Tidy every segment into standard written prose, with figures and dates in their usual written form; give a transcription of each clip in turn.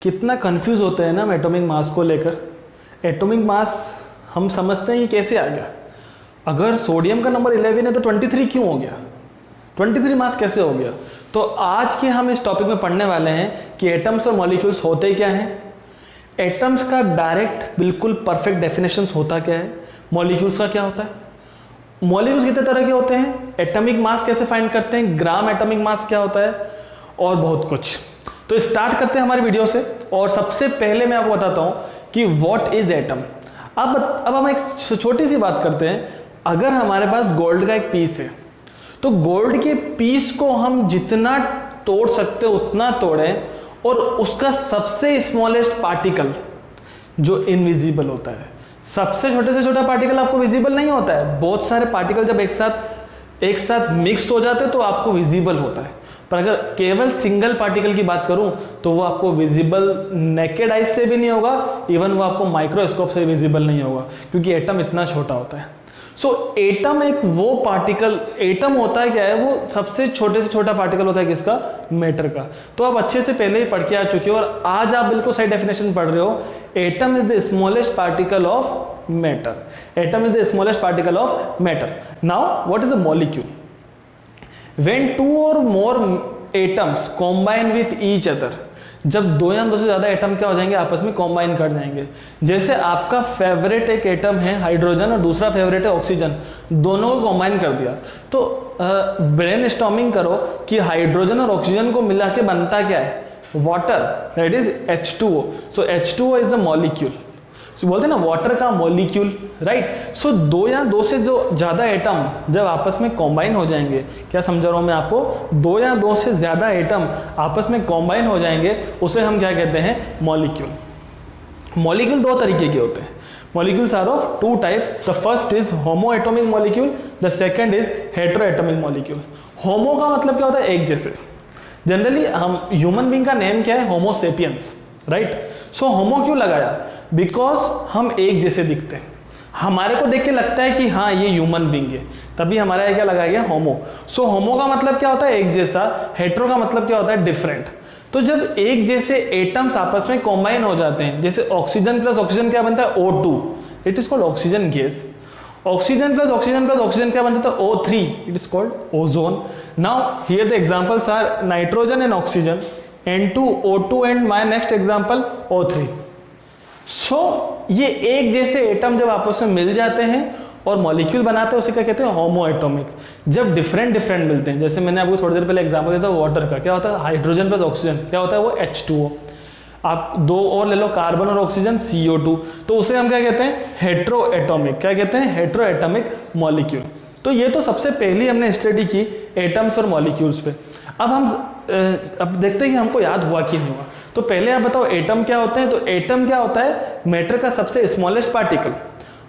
कितना कंफ्यूज होते हैं ना हम एटॉमिक मास को लेकर। एटॉमिक मास हम समझते हैं ये कैसे आ गया, अगर सोडियम का नंबर 11 है तो 23 क्यों हो गया, 23 मास कैसे हो गया। तो आज के हम इस टॉपिक में पढ़ने वाले हैं कि एटम्स और मॉलिक्यूल्स होते क्या हैं, एटम्स का डायरेक्ट बिल्कुल परफेक्ट डेफिनेशन होता क्या है, मॉलिक्यूल्स का क्या होता है, मॉलिक्यूल्स कितने तरह के होते हैं, एटॉमिक मास कैसे फाइंड करते हैं, ग्राम एटॉमिक मास क्या होता है और बहुत कुछ। तो स्टार्ट करते हैं हमारी वीडियो से। और सबसे पहले मैं आपको बताता हूं कि व्हाट इज एटम। अब हम एक छोटी सी बात करते हैं। अगर हमारे पास गोल्ड का एक पीस है तो गोल्ड के पीस को हम जितना तोड़ सकते उतना तोड़ें और उसका सबसे स्मॉलेस्ट पार्टिकल जो इनविजिबल होता है, सबसे छोटे से छोटा पार्टिकल आपको विजिबल नहीं होता है। बहुत सारे पार्टिकल जब एक साथ मिक्स हो जाते हैं तो आपको विजिबल होता है, पर अगर केवल सिंगल पार्टिकल की बात करूं तो वो आपको विजिबल नेकेड आइज से भी नहीं होगा, इवन वो आपको माइक्रोस्कोप से विजिबल नहीं होगा, क्योंकि एटम इतना छोटा होता है। सो एटम एक वो पार्टिकल, एटम होता है क्या है, वो सबसे छोटे से छोटा पार्टिकल होता है किसका, मैटर का। तो आप अच्छे से पहले ही पढ़ के आ चुके हो और आज आप बिल्कुल सही डेफिनेशन पढ़ रहे हो। Atom is the smallest particle of matter, atom is the smallest particle of matter. Now what is a molecule? When two or more atoms combine with each other, जब दो या दो से ज्यादा एटम क्या हो जाएंगे, आपस में कॉम्बाइन कर जाएंगे। जैसे आपका फेवरेट एक एटम है हाइड्रोजन और दूसरा फेवरेट है ऑक्सीजन, दोनों को कॉम्बाइन कर दिया तो ब्रेन स्टॉर्मिंग करो कि हाइड्रोजन और ऑक्सीजन को मिला के बनता क्या है, water, that is H2O। So H2O is the molecule. बोलते हैं ना वाटर का मॉलिक्यूल, राइट। सो दो या दो से जो ज्यादा एटम जब आपस में कॉम्बाइन हो जाएंगे, क्या समझा रहा हूं मैं आपको, दो या दो से ज्यादा एटम आपस में कॉम्बाइन हो जाएंगे, उसे हम क्या कहते हैं, मॉलिक्यूल। मॉलिक्यूल दो तरीके के होते हैं। Molecules are of two type. The first is homoatomic molecule, the second is heteroatomic molecule. Homo का मतलब क्या होता है, एक जैसे। जनरली हम ह्यूमन बीइंग का नेम क्या है, होमो सेपियंस, राइट। सो होमो क्यों लगाया, बिकॉज हम एक जैसे दिखते हैं, हमारे को देख के लगता है कि हाँ ये ह्यूमन बीइंग है, तभी हमारा क्या लगाया गया, होमो। सो होमो का मतलब क्या होता है, एक जैसा। हेटेरो का मतलब क्या होता है, डिफरेंट। तो जब एक जैसे एटम्स आपस में कॉम्बाइन हो जाते हैं, जैसे ऑक्सीजन प्लस ऑक्सीजन क्या बनता है, O2, it is called oxygen gas. Oxygen plus oxygen plus oxygen क्या बनता है, O3, it is called ozone. Now here the examples are nitrogen and oxygen, N2, O2 and my next example O3। So ये एक जैसे atom जब आपस में मिल जाते हैं और मॉलिक्यूल बनाते हैं, उसे क्या कहते हैं, होमो एटॉमिक। जब डिफरेंट डिफरेंट मिलते हैं, जैसे मैंने आपको थोड़ी देर पहले एग्जांपल दिया था वाटर का, क्या होता है, हाइड्रोजन प्लस ऑक्सीजन क्या होता है, वो H2O। आप दो और ले लो, कार्बन और ऑक्सीजन, CO2, तो उसे हम क्या कहते हैं, हेटेरो एटॉमिक। क्या कहते हैं, हेटेरो एटॉमिक मॉलिक्यूल। तो ये तो सबसे पहली हमने स्टडी की एटम्स और मॉलिक्यूल्स पे। अब देखते हैं कि हमको याद हुआ कि नहीं हुआ। तो पहले आप बताओ एटम क्या होते हैं। तो एटम क्या होता है, मैटर का सबसे स्मॉलेस्ट पार्टिकल।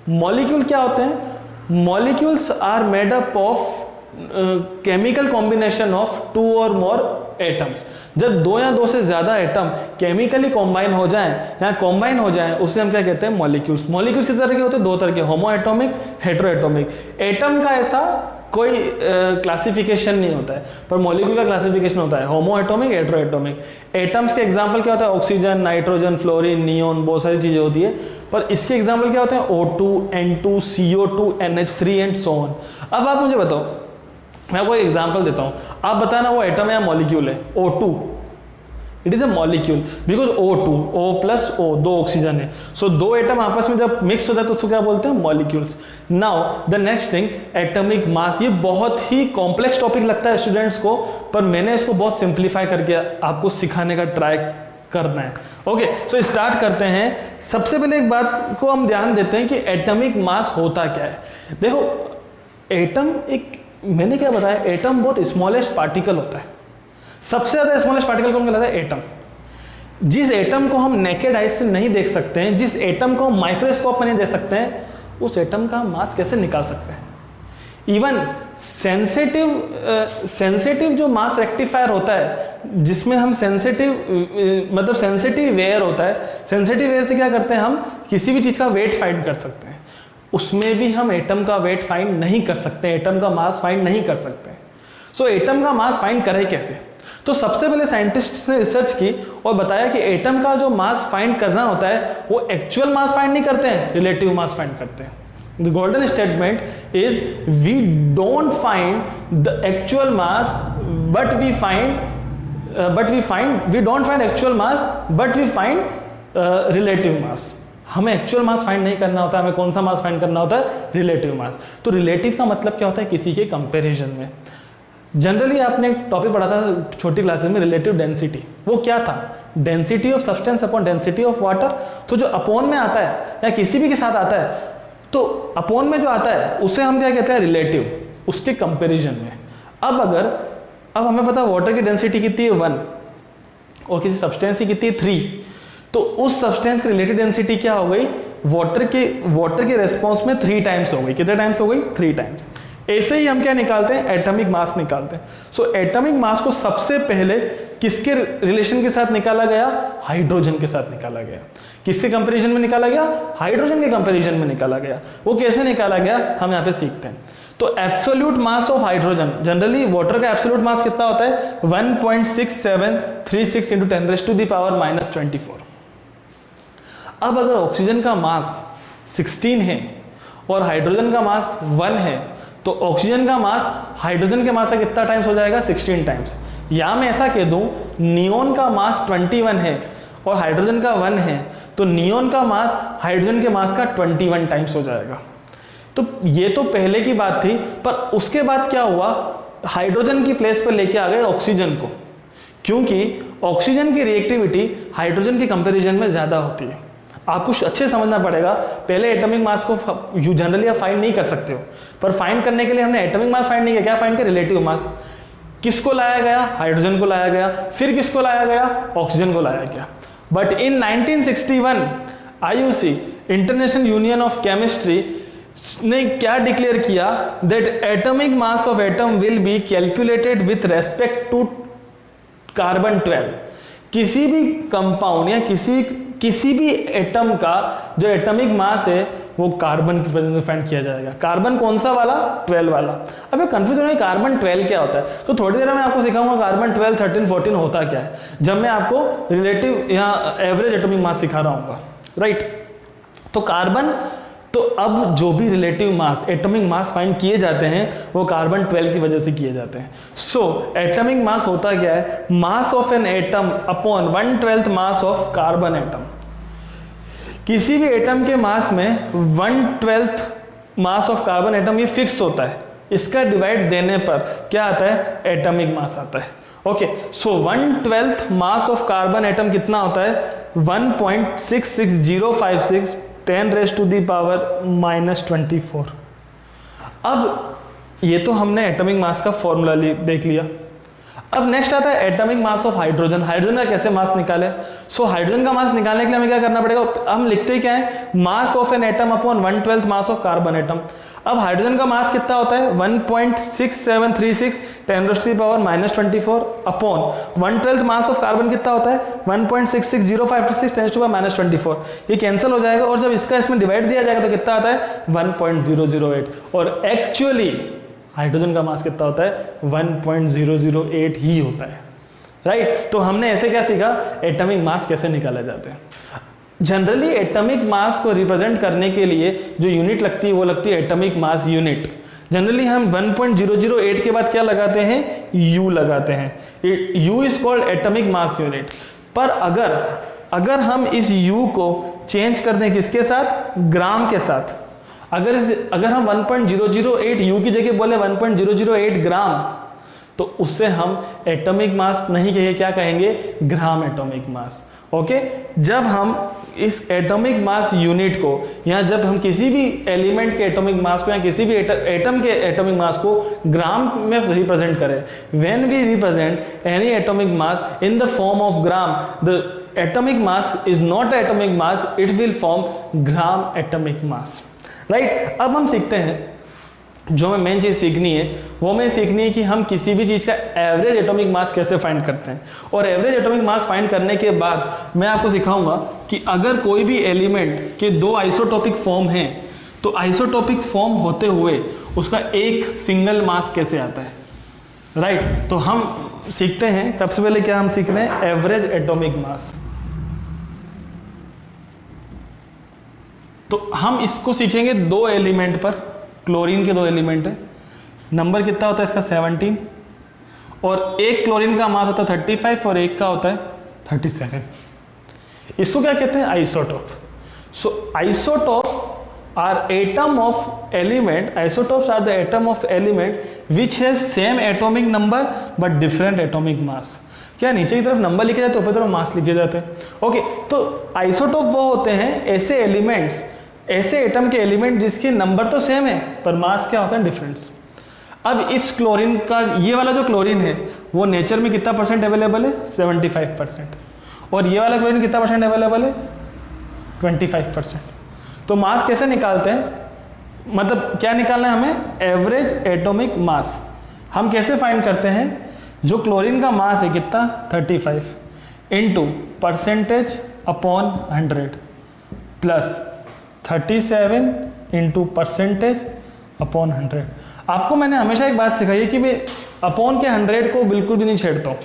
मॉलिक्यूल क्या होते हैं, molecules are made up of chemical combination of two और मोर एटम्स। जब दो या दो से ज्यादा एटम केमिकली कॉम्बाइन हो जाएं या कॉम्बाइन हो जाएं, उसे हम क्या कहते हैं, मॉलिक्यूल्स। मॉलिक्यूल्स किस तरह के होते हैं, दो तरह के, होमो एटॉमिक, हेटेरो एटॉमिक। एटम का ऐसा कोई क्लासिफिकेशन नहीं होता है, पर मॉलिक्यूल का क्लासिफिकेशन होता है, होमो एटॉमिक, हेटेरो एटॉमिक। एटम्स के एग्जांपल क्या होता है, ऑक्सीजन, नाइट्रोजन, फ्लोरीन, नियोन, बहुत सारी चीजें होती है, पर इसके एग्जांपल क्या होते हैं, O2, N2, CO2, NH3 and so on. अब आप मुझे बताओ, मैं आपको एक एग्जांपल देता हूं, आप बताना वो एटम है या मॉलिक्यूल है। O2, it is a molecule because O2, O plus O, दो ऑक्सीजन है। सो दो एटम आपस में जब मिक्स होता है तो उसको क्या बोलते हैं, molecules. Now the next thing, atomic mass. ये बहुत ही कॉम्प्लेक्स टॉपिक लगता है स्टूडेंट्स को, पर मैंने इसको बहुत सिंप्लीफाई करके आपको सिखाने का ट्राई करना है। ओके, सो स्टार्ट करते हैं। सबसे पहले एक बात को हम ध्यान देते हैं कि एटॉमिक मास होता क्या है। देखो एटम एक, मैंने क्या बताया, एटम बहुत स्मॉलेस्ट पार्टिकल होता है। सबसे ज्यादा स्मॉलेस्ट पार्टिकल कौन कहलाता है, एटम। जिस एटम को हम नेकेड आइज से नहीं देख सकते हैं, जिस एटम को हम माइक्रोस्कोप में नहीं देख सकते हैं, उस एटम का मास कैसे निकाल सकते हैं। इवन सेंसिटिव जो मास रेक्टिफायर होता है, जिसमें हम मतलब सेंसिटिव वेयर होता है, सेंसिटिव वेयर से क्या करते हैं, हम किसी भी चीज का वेट फाइंड कर सकते हैं। उसमें भी हम एटम का वेट फाइंड नहीं कर सकते, एटम का मास फाइंड नहीं कर सकते। सो एटम का मास फाइंड करें कैसे, तो सबसे पहले साइंटिस्ट ने रिसर्च की और बताया कि एटम का जो मास फाइंड करना होता है वो एक्चुअल मास फाइंड नहीं करते हैं, रिलेटिव मास फाइंड करते हैं। The golden statement is we don't find the actual mass, but we don't find actual mass, but we find relative mass. हमें एक्चुअल मास फाइंड नहीं करना होता, हमें कौन सा मास फाइंड करना होता है, रिलेटिव मास। तो रिलेटिव का मतलब क्या होता है, किसी के कंपैरिजन में। जनरली आपने एक टॉपिक पढ़ा था छोटी क्लासेस में, रिलेटिव डेंसिटी। वो क्या था, density of substance upon density of water. तो जो अपॉन में आता है या किसी भी के साथ आता है, तो अपॉन में जो आता है उसे हम क्या कहते हैं, रिलेटिव, उसके कंपैरिजन में। अब हमें पता है वाटर की डेंसिटी कितनी है 1 और किसी सब्सटेंस की कितनी है 3, तो उस सब्सटेंस की रिलेटिव डेंसिटी क्या हो गई, वाटर के रेस्पॉन्स में 3 टाइम्स हो गई। कितने टाइम्स हो गई, 3 टाइम्स। ऐसे ही हम क्या निकालते हैं, एटॉमिक मास निकालते हैं। सो एटॉमिक मास को सबसे पहले किसके रिलेशन के साथ निकाला गया, हाइड्रोजन के साथ निकाला गया। किसके कंपैरिजन में निकाला गया, हाइड्रोजन के कंपैरिजन में निकाला गया। वो कैसे निकाला गया, हम यहाँ पे सीखते हैं। तो absolute mass of hydrogen, generally water का एब्सोल्यूट मास कितना होता है, 1.6736 × 10⁻⁻24। अब अगर ऑक्सीजन का मास 16 है और हाइड्रोजन का मास 1 है, तो ऑक्सीजन का मास हाइड्रोजन के मास का कितना टाइम्स हो जाएगा, 16 टाइम्स। या मैं ऐसा कह दूं, नियोन का मास 21 है और हाइड्रोजन का 1 है, तो नियोन का मास हाइड्रोजन के मास का 21 टाइम्स हो जाएगा। तो ये तो पहले की बात थी, पर उसके बाद क्या हुआ, हाइड्रोजन की प्लेस पर लेके आ गए ऑक्सीजन को, क्योंकि ऑक्सीजन की रिएक्टिविटी हाइड्रोजन के कंपैरिजन में ज्यादा होती है। आपको अच्छे समझना पड़ेगा, पहले एटॉमिक मास को जनरली आप फाइंड नहीं कर सकते हो, पर फाइंड करने के लिए हमने एटॉमिक मास फाइंड नहीं किया, क्या फाइंड किया, रिलेटिव मास। किसको लाया गया, हाइड्रोजन को लाया गया, फिर किसको लाया गया, ऑक्सीजन को लाया गया। But in 1961 IUC, international union of chemistry, ने क्या डिक्लेयर किया, that atomic mass of atom will be calculated with respect to carbon 12। किसी भी कंपाउंड या किसी भी एटम का जो एटॉमिक मास है वो कार्बन की वजह से फाइंड किया जाएगा। कार्बन कौन सा वाला, 12 वाला। अब ये कंफ्यूज हो रहा है कार्बन 12 क्या होता है, तो थोड़ी देर में आपको सिखाऊंगा कार्बन 12, 13, 14 होता क्या है, जब मैं आपको रिलेटिव या एवरेज एटॉमिक मास सिखा रहा हूँ, राइट। तो कार्बन, तो अब जो भी relative mass, atomic mass find किए जाते हैं वो कार्बन 12 की वजह से किए जाते हैं। सो एटॉमिक मास होता क्या है, mass of an atom upon 1/12 mass of carbon atom. किसी भी एटम के मास में 1/12 मास ऑफ कार्बन एटम ये फिक्स होता है, इसका डिवाइड देने पर क्या आता है, एटॉमिक मास आता है। Okay, so 1/12 mass of carbon atom कितना होता है, 1.66056 10⁻⁻24। अब ये तो हमने एटॉमिक मास का फॉर्मूला देख लिया। अब नेक्स्ट आता है atomic mass of hydrogen. Hydrogen का कैसे मास निकाले, सो हाइड्रोजन का मास निकालने के लिए हमें क्या करना पड़ेगा, हम लिखते क्या है, mass of an atom upon 1/12 mass of carbon atom. अब हाइड्रोजन का मास कितना होता है, 1.6736 10⁻⁻24 अपॉन 1/12 मास ऑफ कार्बन कितना होता है, 1.66056 10⁻⁻24। ये कैंसिल हो जाएगा और जब इसका इसमें डिवाइड दिया जाएगा तो कितना आता है, 1.008। और एक्चुअली हाइड्रोजन का मास कितना होता है, 1.008 ही होता है, राइट। तो हमने ऐसे क्या सीखा, एटॉमिक मास कैसे निकाले जाते हैं। जनरली एटॉमिक मास को रिप्रेजेंट करने के लिए जो यूनिट लगती है वो लगती है एटॉमिक मास यूनिट। जनरली हम 1.008 के बाद क्या लगाते हैं, U लगाते हैं। U is called atomic mass unit. पर अगर हम इस U को चेंज कर दें किसके साथ, ग्राम के साथ, अगर हम 1.008 U की जगह बोले 1.008 ग्राम, तो उससे हम एटॉमिक मास नहीं कहेंगे, क्या कहेंगे, ग्राम एटॉमिक मास। ओके, जब हम इस एटॉमिक मास यूनिट को, या जब हम किसी भी एलिमेंट के एटॉमिक मास को या किसी भी एटम के एटॉमिक मास को ग्राम में रिप्रेजेंट करें, when we represent any atomic mass in the form of gram, the atomic mass is not atomic mass, it will form gram atomic mass, right. अब हम सीखते हैं, जो हमें मेन चीज सीखनी है वो हमें सीखनी है कि हम किसी भी चीज का एवरेज एटॉमिक मास कैसे फाइंड करते हैं। और एवरेज एटॉमिक मास फाइंड करने के बाद मैं आपको सिखाऊंगा कि अगर कोई भी एलिमेंट के 2 आइसोटॉपिक फॉर्म हैं, तो आइसोटॉपिक फॉर्म होते हुए उसका एक सिंगल मास कैसे आता है, राइट। तो हम सीखते हैं। सबसे पहले क्या हम सीख रहे हैं, एवरेज एटॉमिक मास। तो हम इसको सीखेंगे दो एलिमेंट पर, क्लोरीन के दो एलिमेंट है। नंबर कितना होता है इसका 17, और एक क्लोरीन का मास होता है 35 और एक का होता है 37। इसको क्या कहते हैं, isotope. So isotope are atom of element, isotopes are the atom of element which has same atomic number but different atomic mass। क्या नीचे की तरफ नंबर लिखे जाते हैं, ऊपर तरफ मास लिखे जाते हैं। ओके, तो आइसोटोप वो होते हैं ऐसे एलिमेंट्स, ऐसे एटम के एलिमेंट जिसके नंबर तो सेम है पर मास क्या होता है, डिफरेंस। अब इस क्लोरीन का, ये वाला जो क्लोरीन है वो नेचर में कितना परसेंट अवेलेबल है, 75%, और ये वाला क्लोरीन कितना परसेंट अवेलेबल है, 25%। तो मास कैसे निकालते हैं, मतलब क्या निकालना है हमें, एवरेज एटॉमिक मास। हम कैसे फाइंड करते हैं, जो क्लोरीन का मास है कितना 35 into percentage upon 100 plus 37 into percentage upon 100। आपको मैंने हमेशा एक बात सिखाई है कि मैं अपॉन के 100 को बिल्कुल भी नहीं छेड़ता हूँ।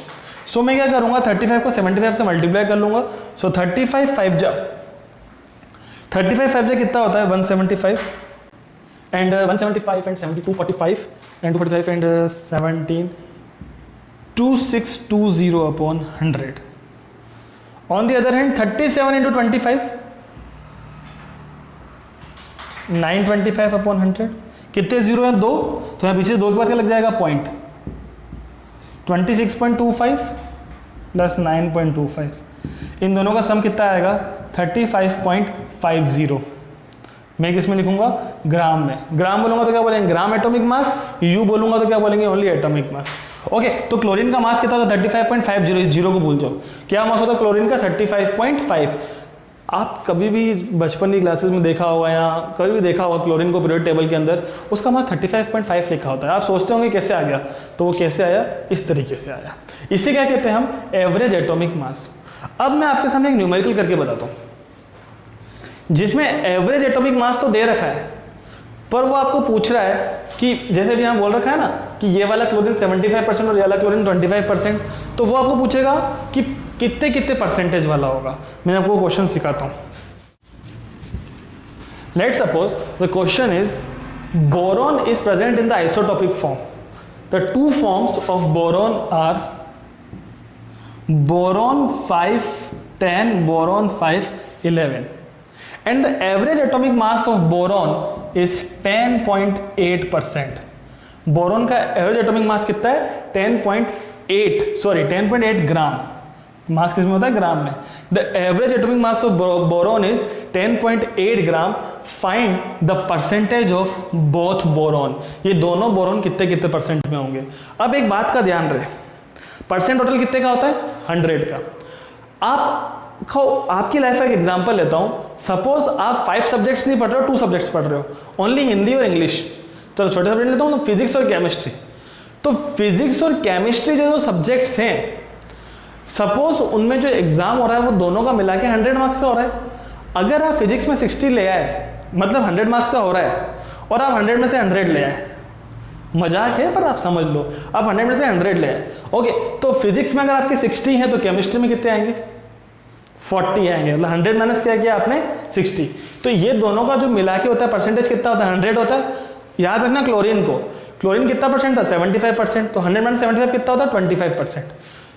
सो मैं क्या करूँगा, 35 को 75 से मल्टीप्लाई कर लूँगा। सो 35 5 जा 35 5 कितना होता है, 175 and 175 and 72 45 and 245 and 17 2620 upon 100। On the other hand 37 into 25 925 upon 100। कितने जीरो हैं, 2, तो यहाँ पीछे 2 के बाद क्या लग जाएगा, पॉइंट। 26.25 प्लस 9.25, इन दोनों का सम कितना आएगा, 35.50। मैं किस में लिखूंगा, ग्राम में। ग्राम बोलूंगा तो क्या बोलेंगे, ग्राम एटॉमिक मास। यू बोलूंगा तो क्या बोलेंगे, ओनली एटॉमिक मास। ओके, तो क्लोरीन का मास कितना था, 35.50। जीरो को भूल जाओ। क्या मास होता है क्लोरीन का, 35.5। आप कभी भी बचपन की क्लासेस में देखा होगा या कभी भी देखा होगा क्लोरीन को पीरियड टेबल के अंदर, उसका मास 35.5 लिखा होता है। आप सोचते होंगे कैसे आ गया, तो वो कैसे आया, इस तरीके से आया। इसे क्या कहते हैं हम, एवरेज एटॉमिक मास। अब मैं आपके सामने एक न्यूमेरिकल करके बताता हूँ जिसमें एवरेज एटॉमिक मास तो दे रखा है, पर वो आपको पूछ रहा है कि जैसे भी हम बोल रखा है ना कि ये वाला क्लोरीन 75% और ये वाला क्लोरीन 25%, तो वो आपको पूछेगा कि कितने कितने परसेंटेज वाला होगा। मैं आपको क्वेश्चन सिखाता हूँ। Let suppose the question is, boron is present in the isotopic form. The two forms of boron are boron 5 10, boron 5 11, and the average atomic mass of boron is 10.8%। Boron का average atomic mass कितना है, 10.8 ग्राम। मास किसमें होता है, ग्राम में। The average atomic mass of boron is 10.8 gram. Find the percentage of both boron. ये दोनों boron कितने कितने परसेंट में होंगे। अब एक बात का ध्यान रहे, परसेंट टोटल कितने का होता है, 100 का। आपकी लाइफ का एक एग्जांपल लेता हूं। सपोज आप 5 सब्जेक्ट्स नहीं पढ़ रहे हो, 2 सब्जेक्ट्स पढ़ रहे हो, ओनली हिंदी और इंग्लिश। तो छोटे सब्जेक्ट लेता हूं, तो फिजिक्स और केमिस्ट्री। तो फिजिक्स और केमिस्ट्री जो सब्जेक्ट्स हैं, सपोज उनमें जो एग्जाम हो रहा है वो दोनों का मिला के 100 मार्क्स का हो रहा है। अगर आप फिजिक्स में 60 ले आए, मतलब 100 मार्क्स का हो रहा है, और आप 100 में से 100 ले आए, मजाक है पर आप समझ लो, आप 100 में से 100 ले आए। ओके, तो फिजिक्स में अगर आपके 60 हैं तो केमिस्ट्री में कितने आएंगे, 40 आएंगे। मतलब 100 माइनस क्या किया आपने, 60। तो ये दोनों का जो मिला के होता है परसेंटेज कितना होता है, 100 होता है। याद रखना क्लोरीन को, क्लोरीन कितना परसेंट था, 75%। तो 100 माइनस 75 कितना होता है, 25%।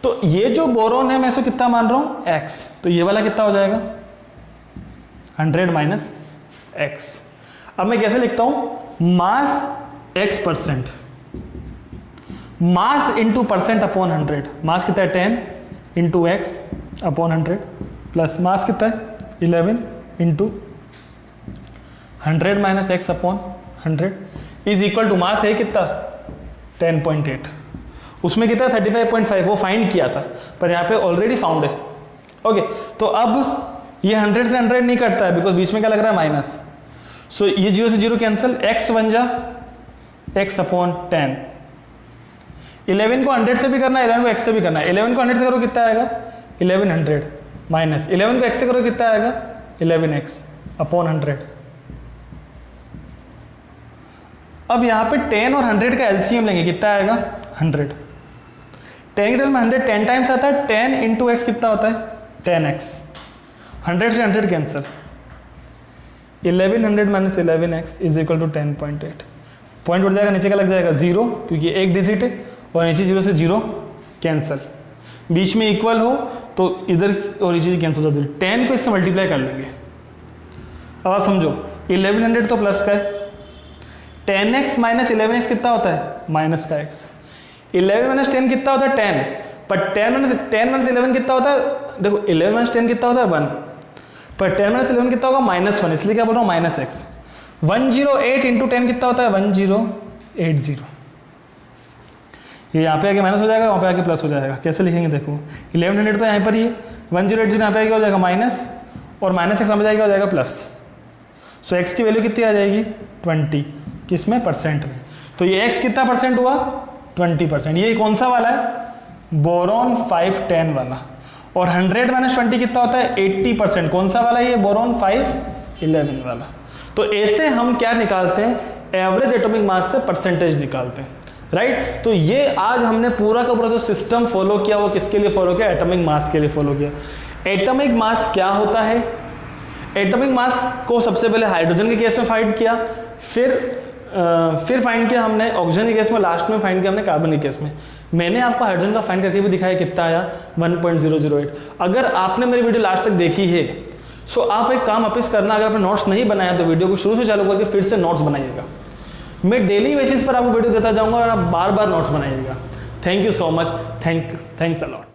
तो ये जो बोरॉन है मैं इसको कितना मान रहा हूँ, x। तो ये वाला कितना हो जाएगा, 100 माइनस x। अब मैं कैसे लिखता हूँ, mass x%, mass into percent upon 100। Mass कितना है, 10 into x upon 100 plus mass कितना है, 11 into 100 minus x upon 100 is equal to, mass है कितना, 10.8। उसमें कितना 35.5 वो फाइंड किया था, पर यहाँ पे ऑलरेडी फाउंड है। ओके, तो अब ये 100 से 100 नहीं कटता है, बिकॉज बीच में क्या लग रहा है, माइनस। सो ये 0 से 0 कैंसिल, x बन जा x अपॉन 10। 11 को 100 से भी करना है, 11 को x से भी करना है। 11 को 100 से करो कितना आएगा, 1100 माइनस 11 को x से करो कितना आएगा, 11x अपॉन 100। अब यहाँ पे 10 और 100 का एलसीएम लेंगे, कितना आएगा, 100। 10 की टर्म में 100 10 टाइम्स आता है, 10 इंटू एक्स कितना होता है 10x, 100 से 100 cancel, 1100 minus 11x is equal to 10.8, point उठ जाएगा, नीचे का लग जाएगा 0 क्योंकि एक डिजिट है, और नीचे 0 से 0 कैंसिल, बीच में इक्वल हो तो इधर और ये चीज़ कैंसिल हो जाती है, 10 को इससे मल्टीप्लाई कर लेंगे। अब आप समझो 1100 तो प्लस का है, 10x माइनस 11x कितना होता है माइनस का x, 11 माइनस 10 कितना होता है 10, पर 10 माइनस 11 कितना होता है, देखो 11 माइनस 10 कितना होता है 1, पर 10 माइनस 11 कितना होगा -1, इसलिए क्या बोल रहा हूँ माइनस एक्स। 108 इंटू 10 कितना होता है 1080, ये यहाँ पे आके माइनस हो जाएगा, वहाँ पे आके प्लस हो जाएगा, कैसे लिखेंगे देखो 1100 तो यहाँ पर ही है, 1080 यहाँ पे आगे हो जाएगा माइनस, और माइनस एक्स आ जाएगा, हो जाएगा प्लस, सो एक्स की वैल्यू कितनी आ जाएगी 20, किसमें परसेंट में, तो ये एक्स कितना परसेंट हुआ 20%, ये कौन सा वाला है बोरॉन 510 वाला, और 100 माइनस 20 कितना होता है 80%, कौन सा वाला है ये बोरॉन 511 वाला। तो ऐसे हम क्या निकालते हैं, एवरेज एटॉमिक मास से परसेंटेज निकालते हैं, राइट। तो ये आज हमने पूरा का पूरा जो सिस्टम फॉलो किया वो किसके लिए फॉलो किया, एटॉमिक मास के लिए फॉलो किया। एटॉमिक मास क्या होता है, एटॉमिक मास को सबसे पहले हाइड्रोजन के केस में फाइंड किया, फिर फाइंड किया हमने ऑक्सीजन के केस में, लास्ट में फाइंड किया हमने कार्बन के केस में। मैंने आपको हाइड्रोजन का फाइंड करके भी दिखाया, कितना आया 1.008। अगर आपने मेरी वीडियो लास्ट तक देखी है सो आप एक काम वापस करना, अगर आपने नोट्स नहीं बनाया तो वीडियो को शुरू से चालू करके फिर से नोट्स बनाइएगा। मैं डेली बेसिस पर आपको वीडियो देता जाऊंगा और आप बार बार नोट्स बनाइएगा। Thank you so much, thanks a lot.